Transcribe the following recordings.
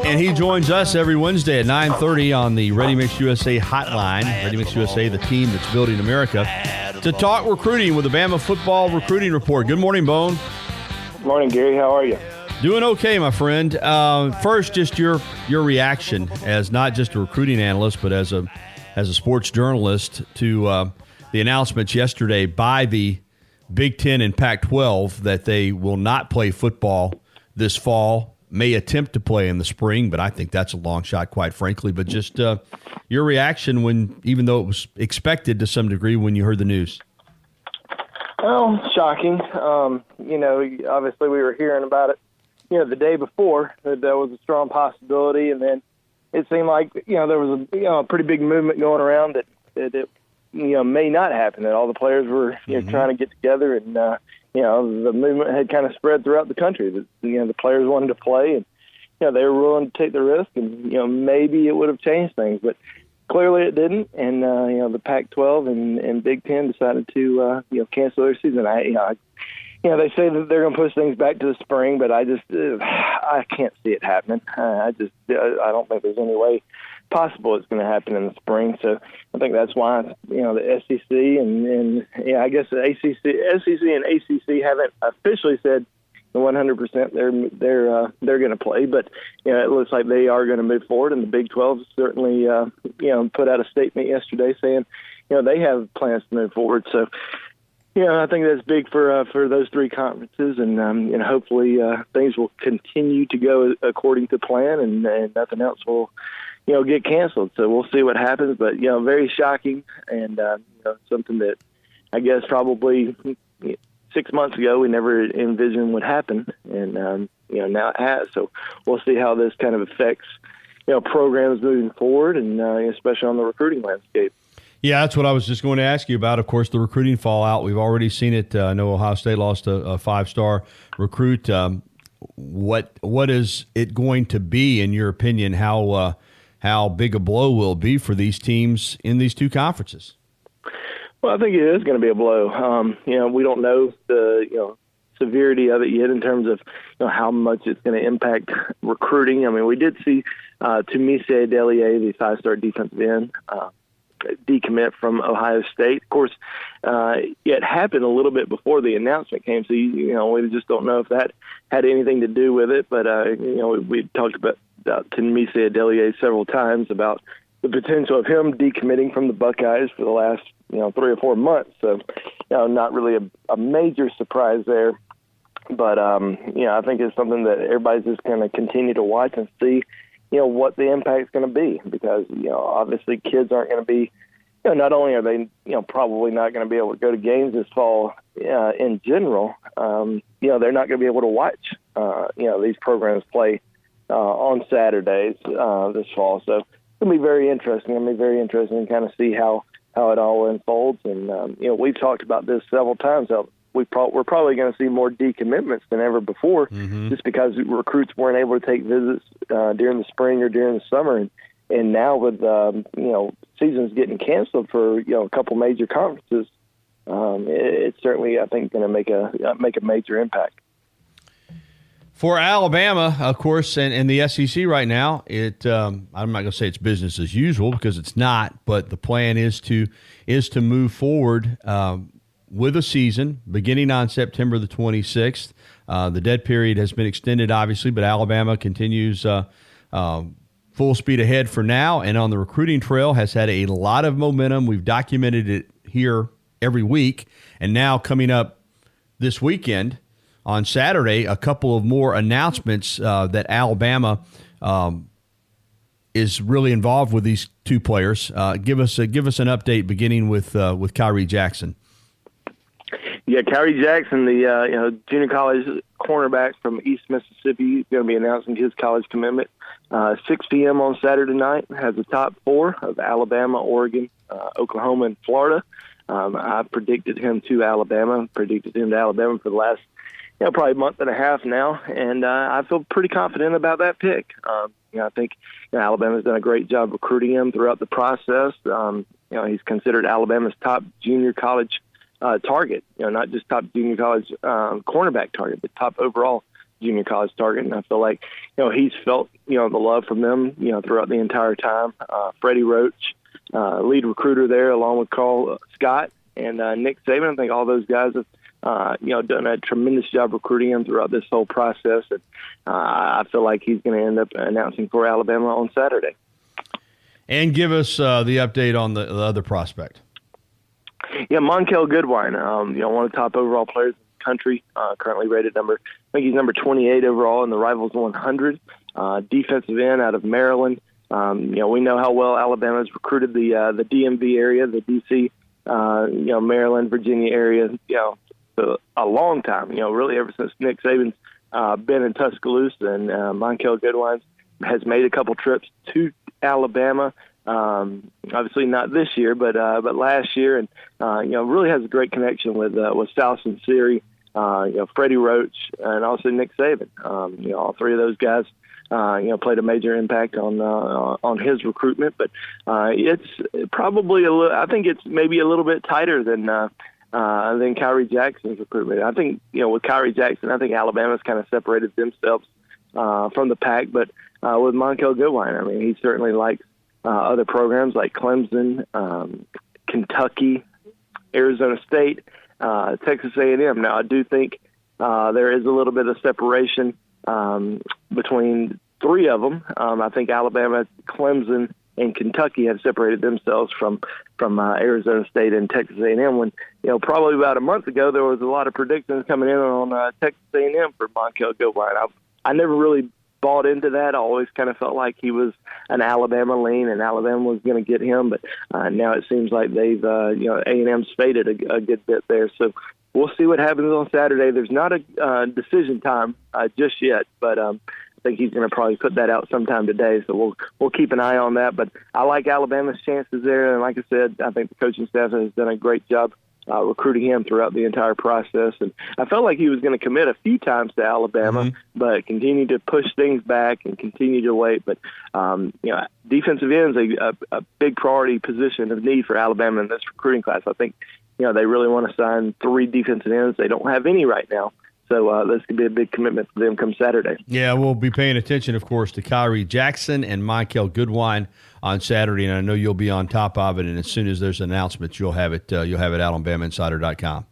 And he joins us every Wednesday at 9:30 on the Ready Mix USA hotline. Ready Mix USA, the team that's building America, to talk recruiting with the Bama Football Recruiting Report. Good morning, Bone. Good morning, Gary. How are you? Doing okay, my friend. First, just your reaction as not just a recruiting analyst, but as a sports journalist to the announcements yesterday by the Big Ten and Pac-12 that they will not play football this fall, may attempt to play in the spring, but I think that's a long shot, quite frankly. But just your reaction when, even though it was expected to some degree when you heard the news. Well, shocking. Obviously we were hearing about it, the day before that there was a strong possibility, and then it seemed like, there was a pretty big movement going around that it may not happen, that all the players were trying to get together, and the movement had kind of spread throughout the country that the players wanted to play, and they were willing to take the risk, and maybe it would have changed things, but clearly it didn't, and the Pac-12 and Big Ten decided to cancel their season. They say that they're going to push things back to the spring, but I can't see it happening. I don't think there's any way possible it's going to happen in the spring. So I think that's why the SEC and I guess the SEC and ACC haven't officially said 100% they're going to play, but it looks like they are going to move forward. And the Big 12 certainly put out a statement yesterday saying they have plans to move forward. So I think that's big for those three conferences, and hopefully things will continue to go according to plan, and nothing else will get canceled. So we'll see what happens, but very shocking, and something that I guess probably 6 months ago we never envisioned would happen, and now it has. So we'll see how this kind of affects programs moving forward, and especially on the recruiting landscape. Yeah, that's what I was just going to ask you about. Of course, the recruiting fallout. We've already seen it. I know Ohio State lost a five-star recruit. What is it going to be, in your opinion? How big a blow will it be for these teams in these two conferences? Well, I think it is going to be a blow. We don't know the severity of it yet in terms of how much it's going to impact recruiting. I mean, we did see Tumise Delier, the five-star defensive end, decommit from Ohio State. Of course, it happened a little bit before the announcement came, so we just don't know if that had anything to do with it. But we talked about Tumise Delier several times about the potential of him decommitting from the Buckeyes for the last 3 or 4 months. So not really a major surprise there. But I think it's something that everybody's just going to continue to watch and see what the impact is going to be, because obviously kids aren't going to be, not only are they probably not going to be able to go to games this fall in general, they're not going to be able to watch these programs play on Saturdays this fall. So it's going to be very interesting. It'll be very interesting to kind of see how it all unfolds. And we've talked about this several times. We're probably going to see more decommitments than ever before, just because recruits weren't able to take visits during the spring or during the summer, and now with seasons getting canceled for a couple major conferences, it's certainly, I think, going to make a major impact. For Alabama, of course, and the SEC right now, I'm not going to say it's business as usual, because it's not, but the plan is to move forward with a season beginning on September the 26th. The dead period has been extended, obviously, but Alabama continues full speed ahead for now, and on the recruiting trail has had a lot of momentum. We've documented it here every week, and now coming up this weekend on Saturday, a couple of more announcements that Alabama is really involved with these two players. Give us an update, beginning with Kyrie Jackson. Yeah, Kyrie Jackson, the junior college cornerback from East Mississippi, is going to be announcing his college commitment 6 p.m. on Saturday night. Has the top 4 of Alabama, Oregon, Oklahoma, and Florida. I predicted him to Alabama. Predicted him to Alabama for the last probably a month and a half now, and I feel pretty confident about that pick. I think Alabama's done a great job recruiting him throughout the process. He's considered Alabama's top junior college target, not just top junior college cornerback target, but top overall junior college target, and I feel like, he's felt, the love from them, throughout the entire time. Freddie Roach, lead recruiter there, along with Carl Scott and Nick Saban. I think all those guys have, done a tremendous job recruiting him throughout this whole process. And I feel like he's going to end up announcing for Alabama on Saturday. And give us the update on the other prospect. Yeah, Monkel Goodwine, one of the top overall players in the country, currently rated I think he's number 28 overall in the Rivals 100, defensive end out of Maryland. We know how well Alabama's recruited the DMV area, the D.C., Maryland, Virginia area, for a long time, really ever since Nick Saban's been in Tuscaloosa, and Monkel Goodwine has made a couple trips to Alabama. Obviously not this year, but last year, and really has a great connection with Sal Sinceri, Freddie Roach, and also Nick Saban. All three of those guys, played a major impact on his recruitment. But it's probably I think it's maybe a little bit tighter than Kyrie Jackson's recruitment. I think with Kyrie Jackson, I think Alabama's kind of separated themselves from the pack, but with Monkel Goodwine, I mean, he certainly likes other programs like Clemson, Kentucky, Arizona State, Texas A&M. Now, I do think there is a little bit of separation between three of them. I think Alabama, Clemson, and Kentucky have separated themselves from Arizona State and Texas A&M. When probably about a month ago, there was a lot of predictions coming in on Texas A&M for Monkel Goodwine. I never really bought into that. I always kind of felt like he was an Alabama lean and Alabama was going to get him, but now it seems like they've A&M's faded a good bit there. So we'll see what happens on Saturday. There's not a decision time just yet, but I think he's going to probably put that out sometime today. So we'll keep an eye on that. But I like Alabama's chances there, and like I said, I think the coaching staff has done a great job recruiting him throughout the entire process. And I felt like he was going to commit a few times to Alabama, but continue to push things back and continue to wait. But, defensive end is a big priority position of need for Alabama in this recruiting class. I think, they really want to sign 3 defensive ends. They don't have any right now. So this could be a big commitment for them come Saturday. Yeah, we'll be paying attention, of course, to Kyrie Jackson and Monkel Goodwine on Saturday, and I know you'll be on top of it. And as soon as there's announcements, you'll have it. You'll have it out on BamaInsider.com.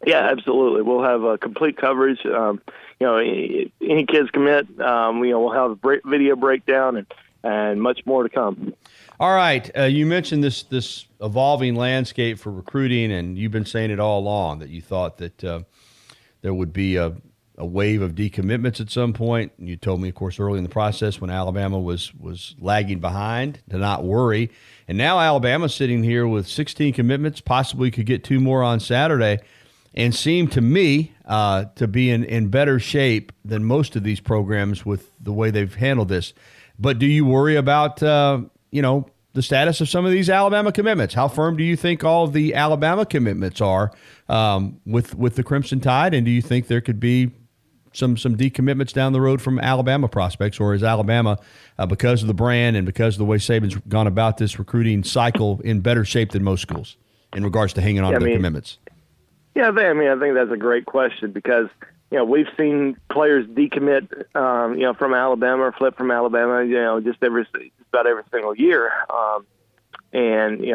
Yeah, absolutely. We'll have complete coverage. Any kids commit, we'll have a video breakdown and much more to come. All right, you mentioned this evolving landscape for recruiting, and you've been saying it all along that you thought that there would be a wave of decommitments at some point. And you told me, of course, early in the process when Alabama was lagging behind to not worry. And now Alabama's sitting here with 16 commitments, possibly could get 2 more on Saturday, and seem to me to be in better shape than most of these programs with the way they've handled this. But do you worry about, the status of some of these Alabama commitments? How firm do you think all of the Alabama commitments are with the Crimson Tide? And do you think there could be some decommitments down the road from Alabama prospects? Or is Alabama, because of the brand and because of the way Saban's gone about this recruiting cycle, in better shape than most schools in regards to hanging on to their commitments? Yeah, I think that's a great question because, we've seen players decommit, from Alabama or flip from Alabama, just about every single year. And,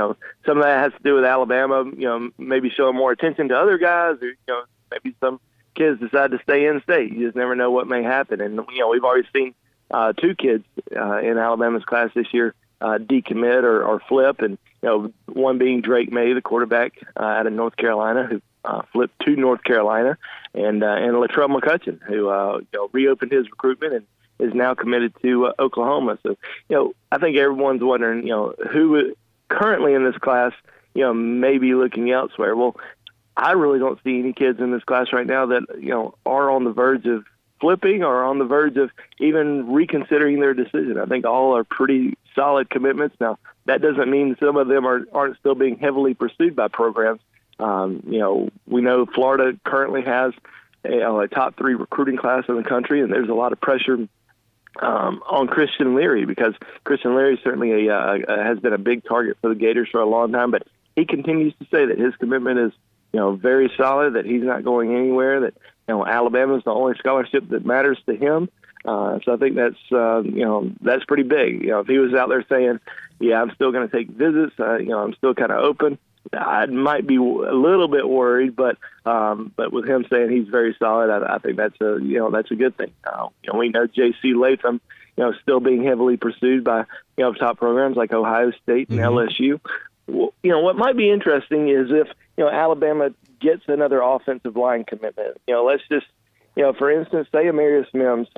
some of that has to do with Alabama, maybe showing more attention to other guys or, maybe some kids decide to stay in state. You just never know what may happen. And, we've already seen 2 kids in Alabama's class this year decommit or flip. And, one being Drake May, the quarterback out of North Carolina, who flipped to North Carolina, and Latrell McCutcheon, who reopened his recruitment and is now committed to Oklahoma. So, I think everyone's wondering, who currently in this class, may be looking elsewhere. Well, I really don't see any kids in this class right now that, are on the verge of flipping or on the verge of even reconsidering their decision. I think all are pretty solid commitments. Now, that doesn't mean some of them aren't still being heavily pursued by programs. We know Florida currently has a top 3 recruiting class in the country, and there's a lot of pressure on Christian Leary because Christian Leary certainly has been a big target for the Gators for a long time, but he continues to say that his commitment is, very solid, that he's not going anywhere, that Alabama is the only scholarship that matters to him. So I think that's pretty big. If he was out there saying, yeah, I'm still going to take visits, I'm still kind of open, I might be a little bit worried, but with him saying he's very solid, I think that's a good thing. We know J.C. Latham, still being heavily pursued by top programs like Ohio State and LSU. Well, what might be interesting is if Alabama gets another offensive line commitment. Let's just for instance, say Amarius Mims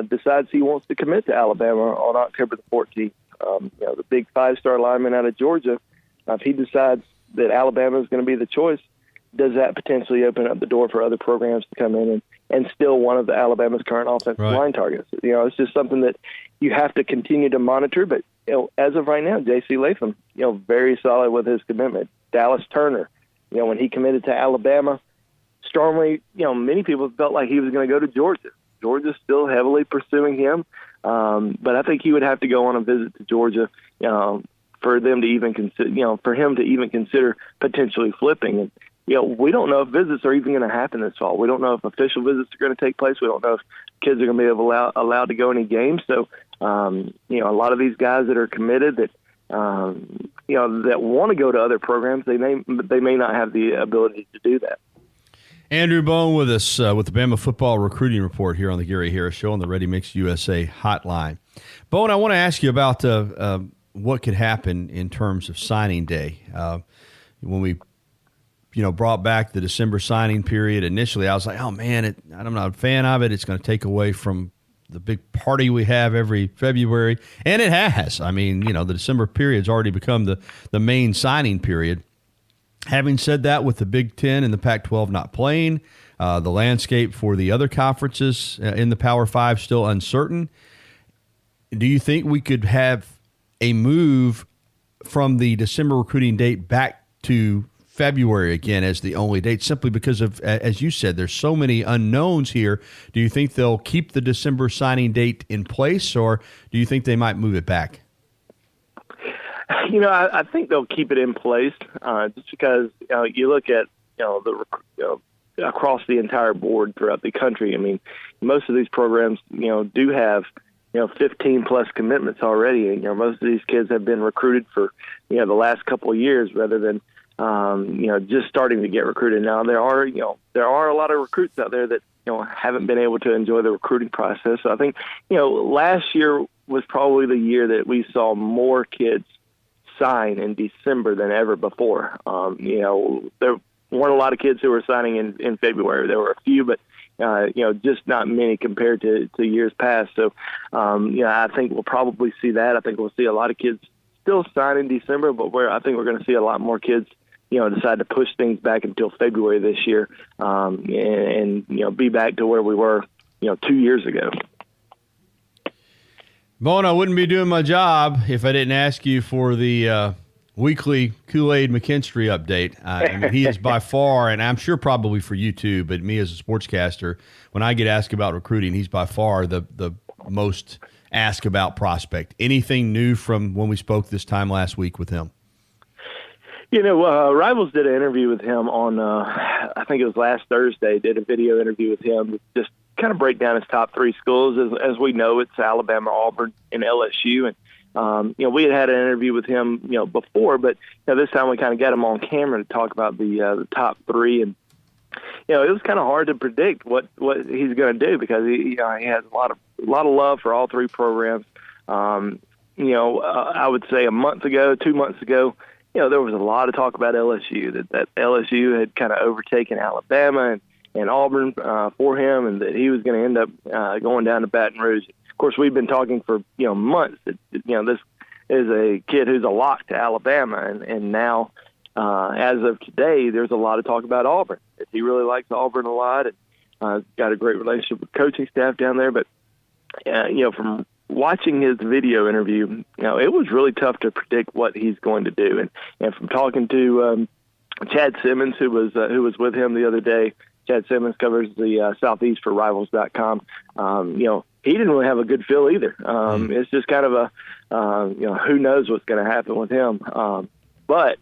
decides he wants to commit to Alabama on October the 14th. The big 5-star lineman out of Georgia. If he decides that Alabama is going to be the choice, does that potentially open up the door for other programs to come in and still one of the Alabama's current offensive line targets? It's just something that you have to continue to monitor. But as of right now, J.C. Latham, very solid with his commitment. Dallas Turner, when he committed to Alabama, strongly, many people felt like he was going to go to Georgia. Georgia's still heavily pursuing him, but I think he would have to go on a visit to Georgia for them to even consider, for him to even consider potentially flipping. And we don't know if visits are even going to happen this fall. We don't know if official visits are going to take place. We don't know if kids are going to be allowed to go any games. So, a lot of these guys that are committed that that want to go to other programs, they may not have the ability to do that. Andrew Bone with us with the Bama Football Recruiting Report here on the Gary Harris Show on the Ready Mix USA hotline. Bone, I want to ask you about what could happen in terms of signing day. When we brought back the December signing period, initially I was like, oh, man, I'm not a fan of it. It's going to take away from the big party we have every February. And it has. I mean, the December period's already become the main signing period. Having said that, with the Big Ten and the Pac-12 not playing, the landscape for the other conferences in the Power Five still uncertain, do you think we could have a move from the December recruiting date back to February again as the only date, simply because of, as you said, there's so many unknowns here? Do you think they'll keep the December signing date in place, or do you think they might move it back? I think they'll keep it in place just because you look at across the entire board throughout the country. I mean, most of these programs do have 15 plus commitments already, and most of these kids have been recruited for the last couple of years rather than just starting to get recruited. Now there are a lot of recruits out there that haven't been able to enjoy the recruiting process. So I think last year was probably the year that we saw more kids sign in December than ever before. There weren't a lot of kids who were signing in February. There were a few, but just not many compared to years past. So, I think we'll probably see that. I think we'll see a lot of kids still sign in December, but I think we're going to see a lot more kids, decide to push things back until February this year, and be back to where we were, 2 years ago. Bone, I wouldn't be doing my job if I didn't ask you for the weekly Kool-Aid McKinstry update. I mean, he is by far, and I'm sure probably for you too, but me as a sportscaster, when I get asked about recruiting, he's by far the most asked about prospect. Anything new from when we spoke this time last week with him? Rivals did an interview with him on, I think it was last Thursday, did a video interview with him, just kind of break down his top three schools. As we know, it's Alabama, Auburn, and LSU. And, we had an interview with him, before, but this time we kind of got him on camera to talk about the top three. And, it was kind of hard to predict what he's going to do because he has a lot of love for all three programs. I would say 2 months ago, there was a lot of talk about LSU, that LSU had kind of overtaken Alabama and Auburn for him, and that he was going to end up going down to Baton Rouge. Of course, we've been talking for months that this is a kid who's a lock to Alabama, and now as of today, there's a lot of talk about Auburn. He really likes Auburn a lot, and got a great relationship with the coaching staff down there. But from watching his video interview, it was really tough to predict what he's going to do. And from talking to Chad Simmons, who was with him the other day. Chad Simmons covers the Southeast for Rivals.com. He didn't really have a good feel either. It's just kind of who knows what's going to happen with him. But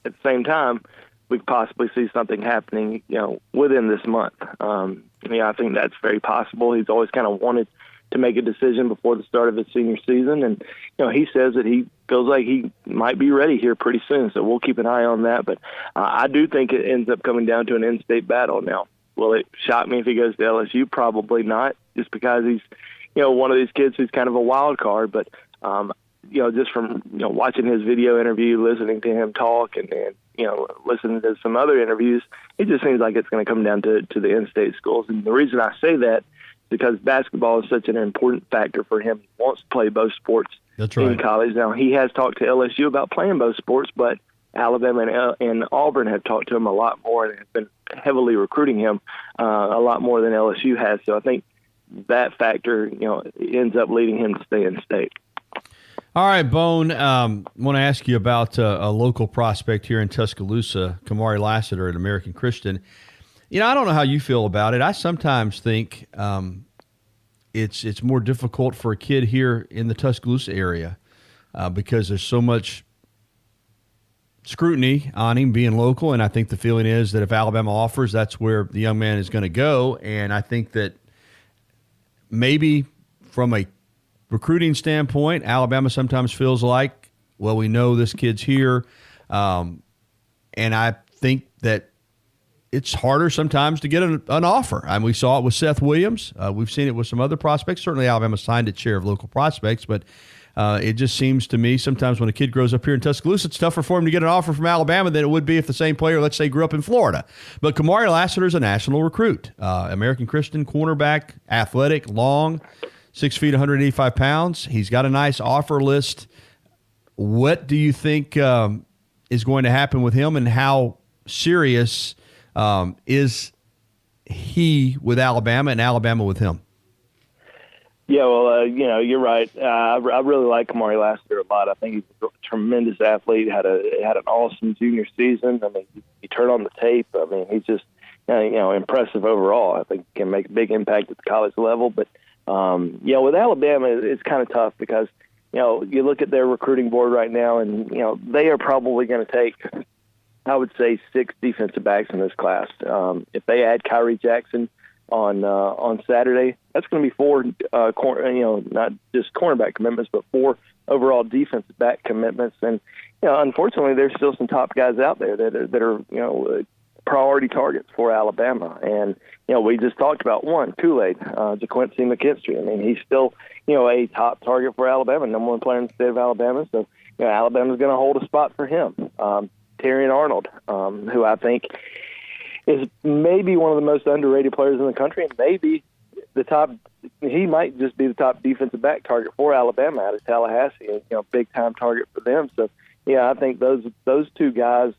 at the same time, we could possibly see something happening, within this month. I think that's very possible. He's always kind of wanted to make a decision before the start of his senior season. And, he says that he feels like he might be ready here pretty soon. So we'll keep an eye on that. But I do think it ends up coming down to an in-state battle. Now, will it shock me if he goes to LSU? Probably not, just because he's, one of these kids who's kind of a wild card. But, just from, watching his video interview, listening to him talk, and listening to some other interviews, it just seems like it's going to come down to the in-state schools. And the reason I say that is because basketball is such an important factor for him. He wants to play both sports. That's right. In college. Now, he has talked to LSU about playing both sports, but Alabama and Auburn have talked to him a lot more and have been heavily recruiting him a lot more than LSU has. So I think that factor, ends up leading him to stay in state. All right, Bone, I want to ask you about a local prospect here in Tuscaloosa, Kamari Lassiter at American Christian. I don't know how you feel about it. I sometimes think it's more difficult for a kid here in the Tuscaloosa area because there's so much scrutiny on him being local, and I think the feeling is that if Alabama offers, that's where the young man is going to go. And I think that maybe from a recruiting standpoint, Alabama sometimes feels like, well, we know this kid's here, and I think that it's harder sometimes to get an offer. I mean, we saw it with Seth Williams. We've seen it with some other prospects. Certainly Alabama signed its share of local prospects, but it just seems to me sometimes when a kid grows up here in Tuscaloosa, it's tougher for him to get an offer from Alabama than it would be if the same player, let's say, grew up in Florida. But Kamari Lassiter is a national recruit. American Christian cornerback, athletic, long, 6 feet, 185 pounds. He's got a nice offer list. What do you think is going to happen with him, and how serious is he with Alabama and Alabama with him? Yeah, well, you're right. I really like Kamari Lassiter a lot. I think he's a tremendous athlete. Had an awesome junior season. I mean, you turn on the tape. I mean, he's just impressive overall. I think he can make a big impact at the college level. But with Alabama, it's kind of tough because you look at their recruiting board right now, and they are probably going to take, I would say, 6 defensive backs in this class. If they add Kyrie Jackson on Saturday, that's going to be 4, not just cornerback commitments, but 4 overall defensive back commitments. And unfortunately, there's still some top guys out there that are priority targets for Alabama. And we just talked about one, Kool-Aid, Kool-Aid McKinstry. I mean, he's still a top target for Alabama, number 1 player in the state of Alabama. So Alabama's going to hold a spot for him. Terrion Arnold, who I think is maybe one of the most underrated players in the country, and maybe he might just be the top defensive back target for Alabama out of Tallahassee, big time target for them. So, I think those 2 guys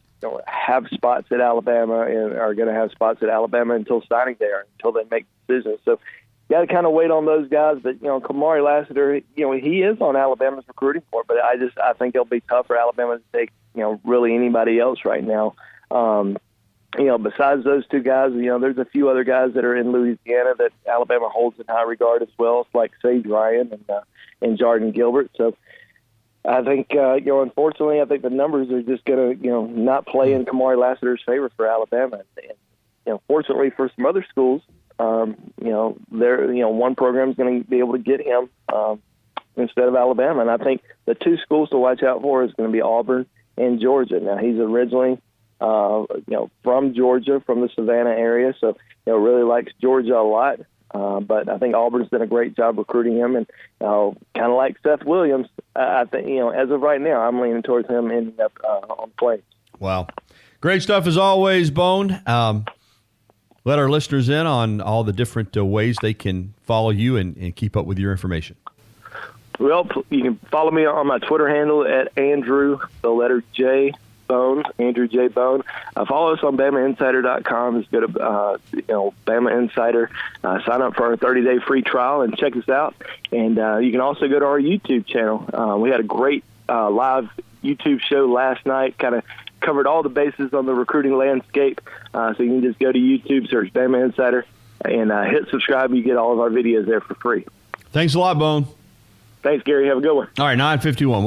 have spots at Alabama and are going to have spots at Alabama until signing day, until they make decisions. So, you got to kind of wait on those guys. But Kamari Lassiter, he is on Alabama's recruiting board, but I think it'll be tough for Alabama to take really anybody else right now. Besides those 2 guys, there's a few other guys that are in Louisiana that Alabama holds in high regard as well. It's like Sage Ryan and Jordan Gilbert. So I think, unfortunately, I think the numbers are just going to, not play in Kamari Lassiter's favor for Alabama. And fortunately for some other schools, one program is going to be able to get him instead of Alabama. And I think the 2 schools to watch out for is going to be Auburn and Georgia. Now, he's originally from Georgia, from the Savannah area, so really likes Georgia a lot. But I think Auburn's done a great job recruiting him, and kind of like Seth Williams, I think as of right now, I'm leaning towards him ending up on the Plains. Wow, great stuff as always, Bone. Let our listeners in on all the different ways they can follow you and keep up with your information. Well, you can follow me on my Twitter handle at Andrew, the letter J, Bone, Andrew J. Bone. Follow us on BamaInsider.com. Just go to Bama Insider. Sign up for our 30-day free trial and check us out. And you can also go to our YouTube channel. We had a great live YouTube show last night, kind of covered all the bases on the recruiting landscape. So you can just go to YouTube, search Bama Insider, and hit subscribe. You get all of our videos there for free. Thanks a lot, Bone. Thanks, Gary. Have a good one. All right, 9:51.